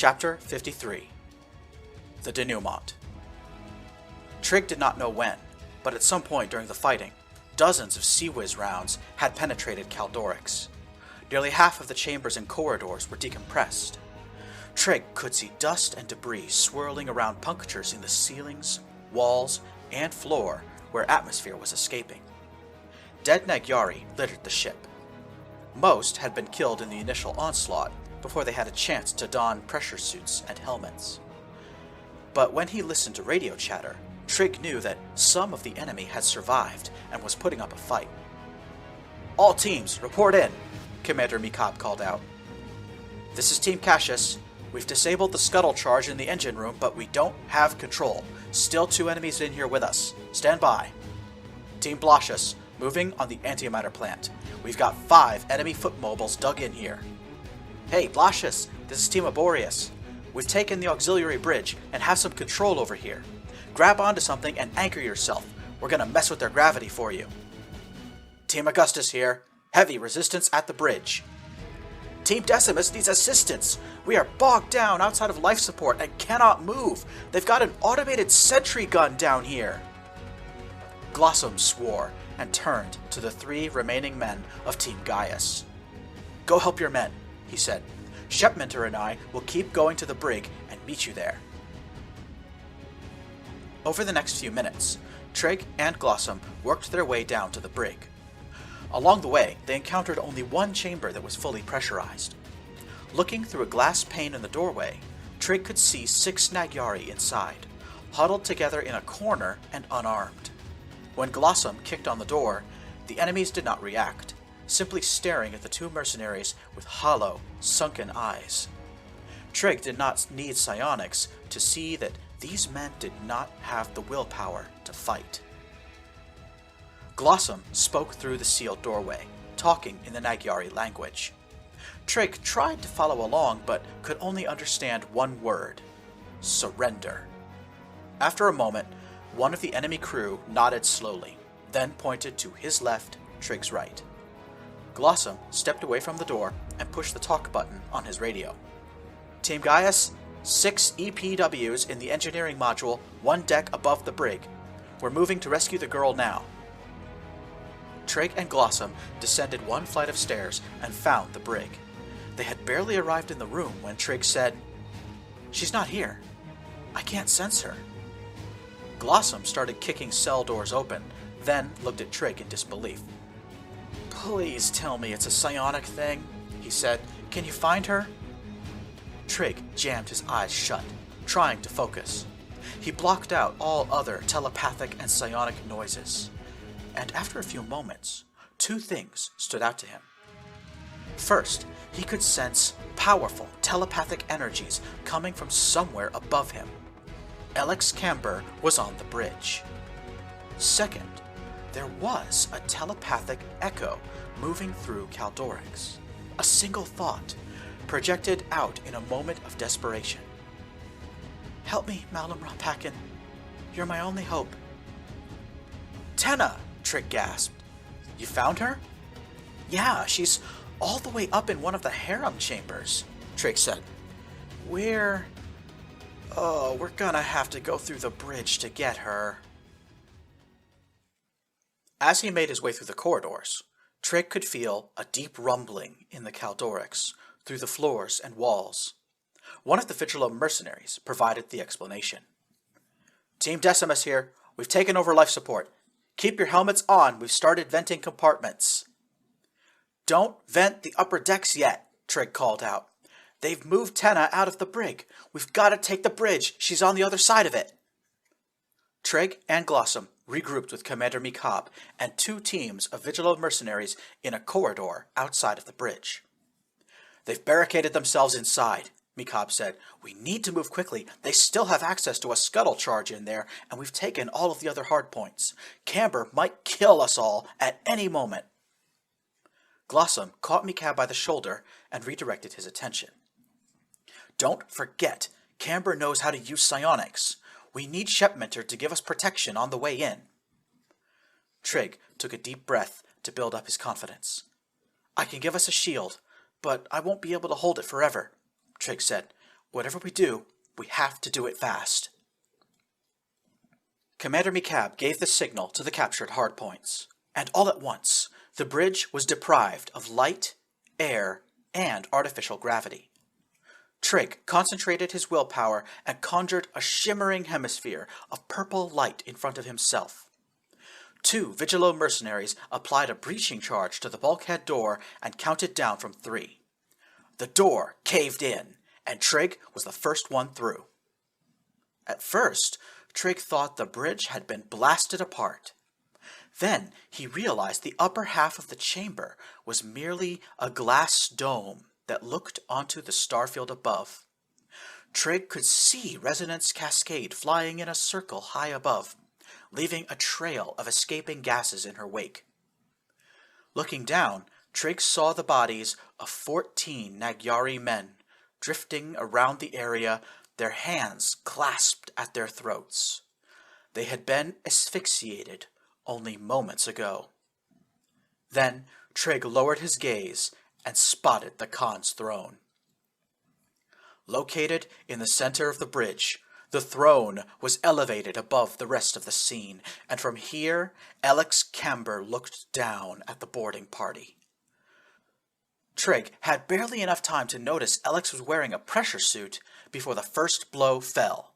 Chapter 53 The Denouement. Trig did not know when, but at some point during the fighting, dozens of Sea-Whiz rounds had penetrated Caldorix. Nearly half of the chambers and corridors were decompressed. Trig could see dust and debris swirling around punctures in the ceilings, walls, and floor where atmosphere was escaping. Dead Nagyari littered the ship. Most had been killed in the initial onslaught before they had a chance to don pressure suits and helmets. But when he listened to radio chatter, Trig knew that some of the enemy had survived and was putting up a fight. "All teams, report in," Commander Mikab called out. "This is Team Cassius. We've disabled the scuttle charge in the engine room, but we don't have control. Still 2 enemies in here with us. Stand by." "Team Blasius, moving on the antimatter plant. We've got 5 enemy foot mobiles dug in here." "Hey, Blasius, this is Team Aborius. We've taken the auxiliary bridge and have some control over here. Grab onto something and anchor yourself. We're gonna mess with their gravity for you." "Team Augustus here. Heavy resistance at the bridge." "Team Decimus needs assistance. We are bogged down outside of life support and cannot move. They've got an automated sentry gun down here." Glossum swore and turned to the 3 remaining men of Team Gaius. "Go help your men," he said. "Shepminter and I will keep going to the brig and meet you there." Over the next few minutes, Trig and Glossum worked their way down to the brig. Along the way, they encountered only one chamber that was fully pressurized. Looking through a glass pane in the doorway, Trig could see 6 Nagyari inside, huddled together in a corner and unarmed. When Glossum kicked on the door, the enemies did not react, simply staring at the 2 mercenaries with hollow, sunken eyes. Trig did not need psionics to see that these men did not have the willpower to fight. Glossum spoke through the sealed doorway, talking in the Nagyari language. Trig tried to follow along, but could only understand one word: surrender. After a moment, one of the enemy crew nodded slowly, then pointed to his left, Trig's right. Glossum stepped away from the door and pushed the talk button on his radio. "Team Gaius, 6 EPWs in the engineering module, 1 deck above the brig. We're moving to rescue the girl now." Trig and Glossum descended 1 flight of stairs and found the brig. They had barely arrived in the room when Trig said, "She's not here. I can't sense her." Glossum started kicking cell doors open, then looked at Trig in disbelief. "Please tell me it's a psionic thing," he said. "Can you find her?" Trig jammed his eyes shut, trying to focus. He blocked out all other telepathic and psionic noises. And after a few moments, 2 things stood out to him. First, he could sense powerful telepathic energies coming from somewhere above him. Ellex Camber was on the bridge. Second, there was a telepathic echo moving through Caldorix. A single thought, projected out in a moment of desperation. "Help me, Malum Rapakin. You're my only hope." "Tenna!" Trig gasped. "You found her?" "Yeah, she's all the way up in one of the harem chambers," Trig said. We're gonna have to go through the bridge to get her." As he made his way through the corridors, Trig could feel a deep rumbling in the Caldorix through the floors and walls. One of the Vigilum mercenaries provided the explanation. "Team Decimus here. We've taken over life support. Keep your helmets on. We've started venting compartments." "Don't vent the upper decks yet," Trig called out. "They've moved Tenna out of the brig. We've got to take the bridge. She's on the other side of it." Trig and Glossum regrouped with Commander Mikab and 2 teams of Vigilum mercenaries in a corridor outside of the bridge. "They've barricaded themselves inside," Mikab said. "We need to move quickly. They still have access to a scuttle charge in there, and we've taken all of the other hard points. Camber might kill us all at any moment." Glossum caught Mikab by the shoulder and redirected his attention. "Don't forget, Camber knows how to use psionics. We need Shepminter to give us protection on the way in." Trig took a deep breath to build up his confidence. "I can give us a shield, but I won't be able to hold it forever," Trig said. Whatever we do, we have to do it fast. Commander Mikab gave the signal to the captured hardpoints, and all at once, the bridge was deprived of light, air, and artificial gravity. Trig concentrated his willpower and conjured a shimmering hemisphere of purple light in front of himself. 2 Vigilo mercenaries applied a breaching charge to the bulkhead door and counted down from 3. The door caved in, and Trig was the first one through. At first, Trig thought the bridge had been blasted apart. Then he realized the upper half of the chamber was merely a glass dome that looked onto the starfield above. Trig could see resonance cascade flying in a circle high above, leaving a trail of escaping gases in her wake. Looking down, Trig saw the bodies of 14 Nagyari men drifting around the area, their hands clasped at their throats. They had been asphyxiated only moments ago. Then Trig lowered his gaze and spotted the Khan's throne. Located in the center of the bridge, the throne was elevated above the rest of the scene, and from here, Ellex Camber looked down at the boarding party. Trig had barely enough time to notice Ellex was wearing a pressure suit before the first blow fell.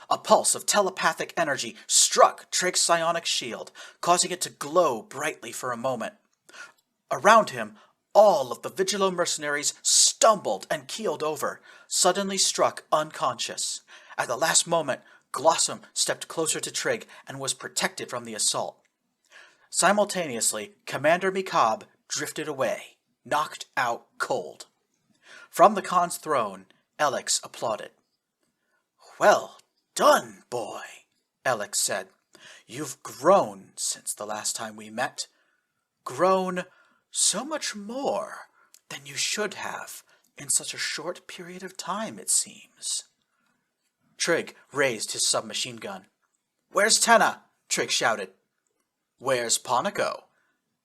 A pulse of telepathic energy struck Trig's psionic shield, causing it to glow brightly for a moment. Around him, all of the Vigilo mercenaries stumbled and keeled over, suddenly struck unconscious. At the last moment, Glossom stepped closer to Trig and was protected from the assault. Simultaneously, Commander Mikab drifted away, knocked out cold. From the Khan's throne, Ellex applauded. "Well done, boy," Ellex said. "You've grown since the last time we met. Grown so much more than you should have in such a short period of time, it seems." Trig raised his submachine gun. "Where's Tenna?" Trig shouted. "Where's Ponico?"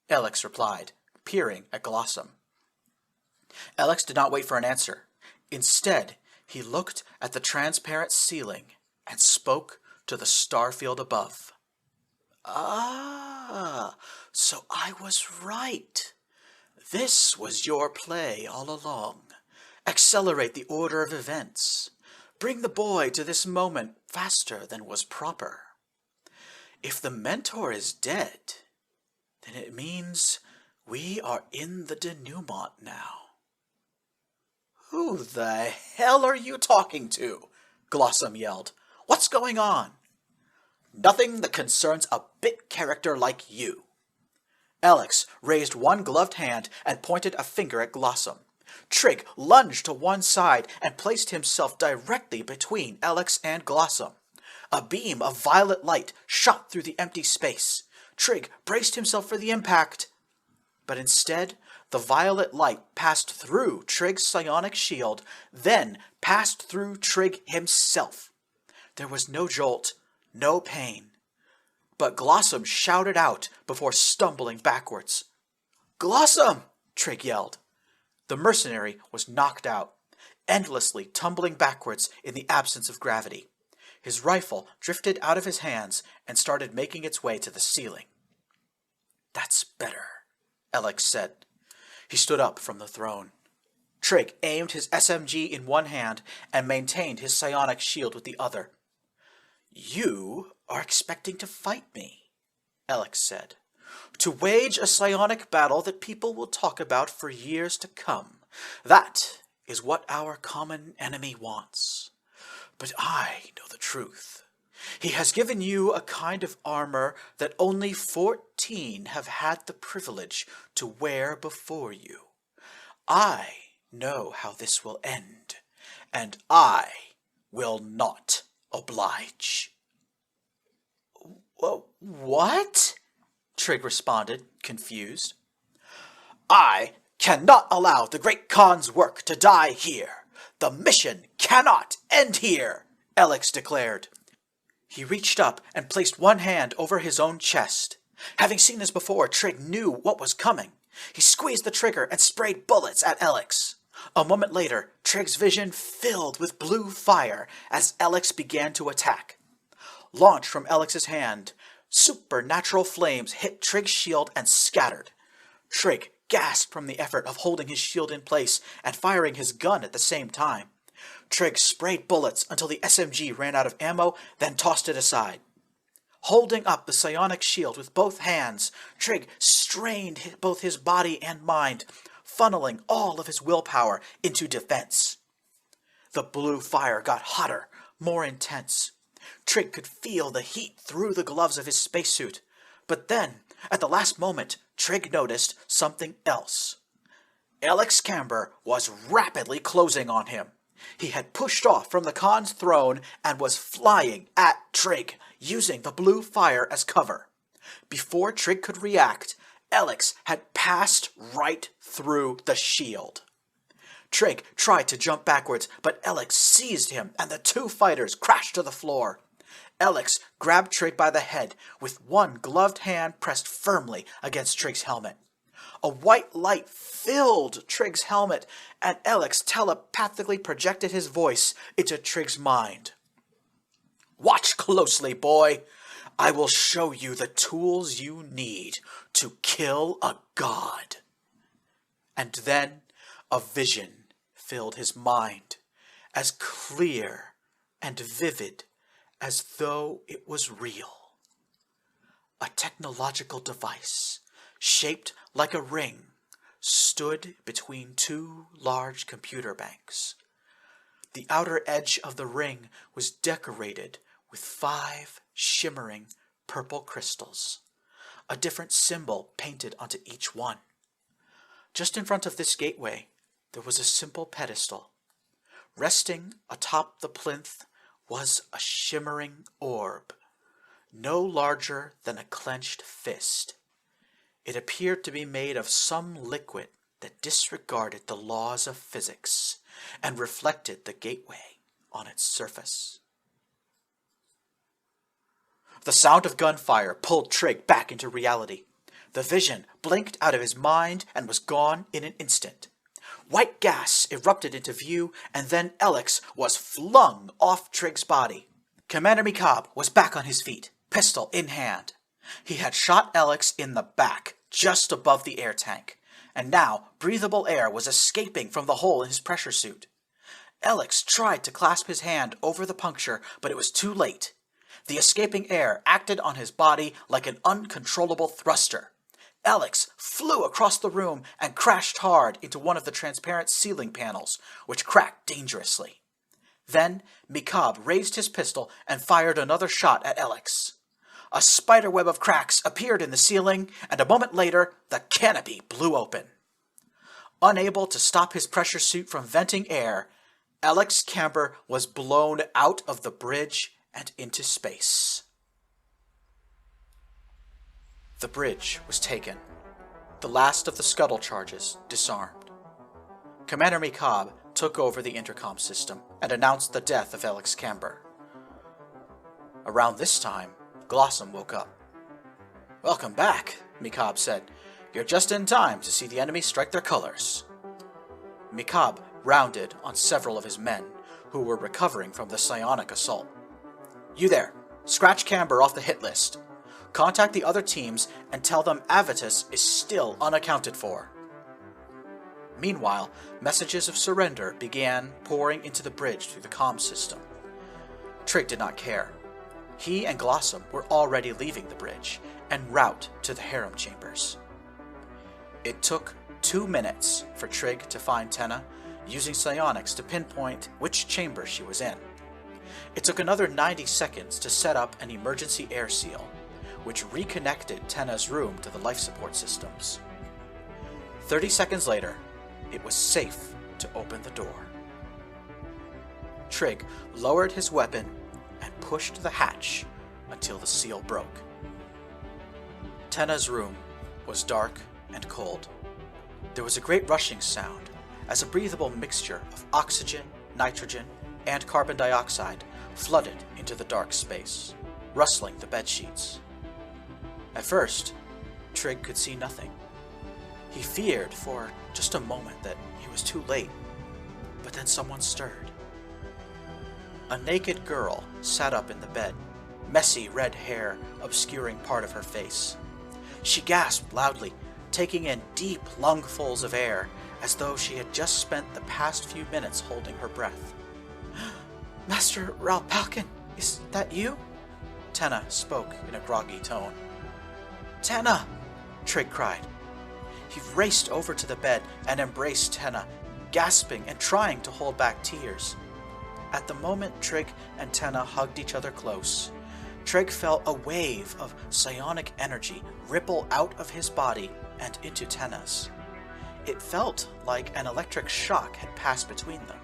Ellex replied, peering at Glossom. Ellex did not wait for an answer. Instead, he looked at the transparent ceiling and spoke to the starfield above. "Ah, so I was right. This was your play all along. Accelerate the order of events. Bring the boy to this moment faster than was proper. If the mentor is dead, then it means we are in the denouement now." "Who the hell are you talking to?" Glossom yelled. "What's going on?" "Nothing that concerns a bit character like you." Ellex raised one gloved hand and pointed a finger at Glossom. Trig lunged to one side and placed himself directly between Ellex and Glossom. A beam of violet light shot through the empty space. Trig braced himself for the impact, but instead, the violet light passed through Trig's psionic shield, then passed through Trig himself. There was no jolt, no pain. But Glossom shouted out before stumbling backwards. "Glossom!" Trig yelled. The mercenary was knocked out, endlessly tumbling backwards in the absence of gravity. His rifle drifted out of his hands and started making its way to the ceiling. "That's better," Ellex said. He stood up from the throne. Trig aimed his SMG in one hand and maintained his psionic shield with the other. "You are expecting to fight me," Ellex said. "To wage a psionic battle that people will talk about for years to come. That is what our common enemy wants. But I know the truth. He has given you a kind of armor that only 14 have had the privilege to wear before you. I know how this will end, and I will not oblige." "What?" Trig responded, confused. "I cannot allow the Great Khan's work to die here. The mission cannot end here," Ellex declared. He reached up and placed one hand over his own chest. Having seen this before, Trig knew what was coming. He squeezed the trigger and sprayed bullets at Ellex. A moment later, Trig's vision filled with blue fire as Ellex began to attack. Launched from Ellex's hand, supernatural flames hit Trig's shield and scattered. Trig gasped from the effort of holding his shield in place and firing his gun at the same time. Trig sprayed bullets until the SMG ran out of ammo, then tossed it aside. Holding up the psionic shield with both hands, Trig strained both his body and mind, funneling all of his willpower into defense. The blue fire got hotter, more intense. Trig could feel the heat through the gloves of his spacesuit. But then, at the last moment, Trig noticed something else. Ellex Camber was rapidly closing on him. He had pushed off from the Khan's throne and was flying at Trig, using the blue fire as cover. Before Trig could react, Ellex had passed right through the shield. Trig tried to jump backwards, but Ellex seized him and the two fighters crashed to the floor. Ellex grabbed Trig by the head, with one gloved hand pressed firmly against Trig's helmet. A white light filled Trig's helmet, and Ellex telepathically projected his voice into Trig's mind. "Watch closely, boy. I will show you the tools you need to kill a god." And then a vision filled his mind, as clear and vivid as though it was real. A technological device, shaped like a ring, stood between two large computer banks. The outer edge of the ring was decorated with 5 shimmering purple crystals, a different symbol painted onto each one. Just in front of this gateway, there was a simple pedestal. Resting atop the plinth was a shimmering orb, no larger than a clenched fist. It appeared to be made of some liquid that disregarded the laws of physics and reflected the gateway on its surface. The sound of gunfire pulled Trig back into reality. The vision blinked out of his mind and was gone in an instant. White gas erupted into view, and then Ellex was flung off Trig's body. Commander Mikab was back on his feet, pistol in hand. He had shot Ellex in the back, just above the air tank, and now breathable air was escaping from the hole in his pressure suit. Ellex tried to clasp his hand over the puncture, but it was too late. The escaping air acted on his body like an uncontrollable thruster. Ellex flew across the room and crashed hard into one of the transparent ceiling panels, which cracked dangerously. Then Mikab raised his pistol and fired another shot at Ellex. A spiderweb of cracks appeared in the ceiling, and a moment later, the canopy blew open. Unable to stop his pressure suit from venting air, Ellex Camber was blown out of the bridge and into space. The bridge was taken. The last of the scuttle charges disarmed. Commander Mikab took over the intercom system and announced the death of Ellex Camber. Around this time, Glossum woke up. "Welcome back," Mikab said. "You're just in time to see the enemy strike their colors." Mikab rounded on several of his men, who were recovering from the psionic assault. "You there, scratch Camber off the hit list. Contact the other teams and tell them Avitus is still unaccounted for." Meanwhile, messages of surrender began pouring into the bridge through the comm system. Trig did not care. He and Glossum were already leaving the bridge en route to the harem chambers. It took 2 minutes for Trig to find Tenna, using psionics to pinpoint which chamber she was in. It took another 90 seconds to set up an emergency air seal, which reconnected Tenna's room to the life support systems. 30 seconds later, it was safe to open the door. Trig lowered his weapon and pushed the hatch until the seal broke. Tenna's room was dark and cold. There was a great rushing sound as a breathable mixture of oxygen, nitrogen, and carbon dioxide flooded into the dark space, rustling the bedsheets. At first, Trig could see nothing. He feared for just a moment that he was too late But then someone stirred. A naked girl sat up in the bed, messy red hair obscuring part of her face. She gasped loudly, taking in deep lungfuls of air, as though she had just spent the past few minutes holding her breath. "Master Ralpalkin, is that you?" Tenna spoke in a groggy tone. "Tenna!" Trig cried. He raced over to the bed and embraced Tenna, gasping and trying to hold back tears. At the moment Trig and Tenna hugged each other close, Trig felt a wave of psionic energy ripple out of his body and into Tenna's. It felt like an electric shock had passed between them.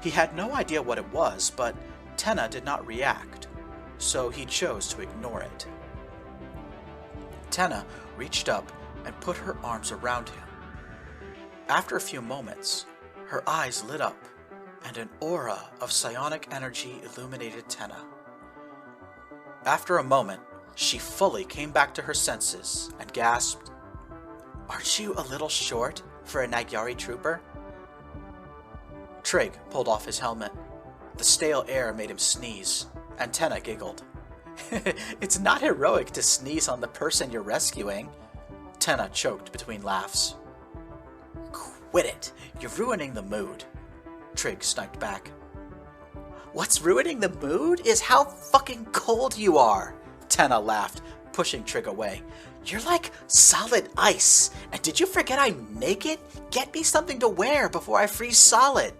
He had no idea what it was, but Tenna did not react, so he chose to ignore it. Tenna reached up and put her arms around him. After a few moments, her eyes lit up, and an aura of psionic energy illuminated Tenna. After a moment, she fully came back to her senses and gasped, "Aren't you a little short for a Nagyari trooper?" Trig pulled off his helmet. The stale air made him sneeze, and Tenna giggled. "It's not heroic to sneeze on the person you're rescuing." Tenna choked between laughs. "Quit it, you're ruining the mood," Trig sniped back. "What's ruining the mood is how fucking cold you are," Tenna laughed, pushing Trig away. "You're like solid ice, and did you forget I'm naked? Get me something to wear before I freeze solid."